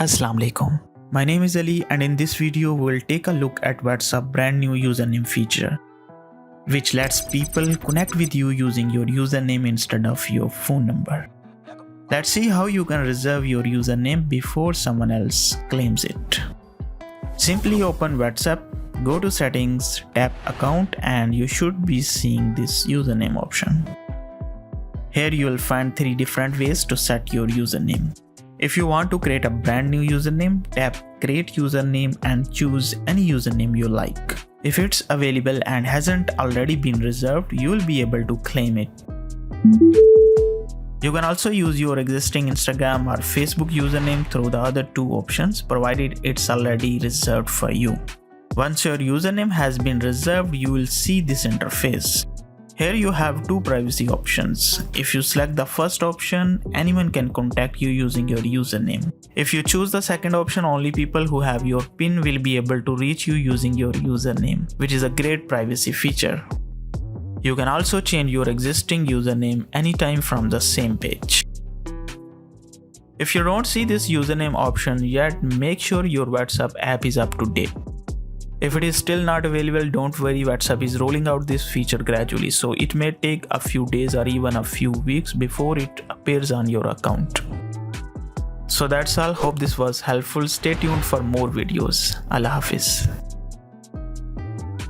Assalamu alaikum. My name is Ali and in this video we will take a look at WhatsApp brand new username feature which lets people connect with you using your username instead of your phone number. Let's see how you can reserve your username before someone else claims it. Simply open WhatsApp, go to settings, tap account and you should be seeing this username option. Here you will find 3 different ways to set your username. If you want to create a brand new username, tap create username and choose any username you like. If it's available and hasn't already been reserved, you will be able to claim it. You can also use your existing Instagram or Facebook username through the other 2 options, provided it's already reserved for you. Once your username has been reserved, you will see this interface. Here you have 2 privacy options. If you select the first option, anyone can contact you using your username. If you choose the second option, only people who have your PIN will be able to reach you using your username, which is a great privacy feature. You can also change your existing username anytime from the same page. If you don't see this username option yet, make sure your WhatsApp app is up to date. If it is still not available, don't worry, WhatsApp is rolling out this feature gradually, so it may take a few days or even a few weeks before it appears on your account. So that's all, hope this was helpful. Stay tuned for more videos. Allah Hafiz.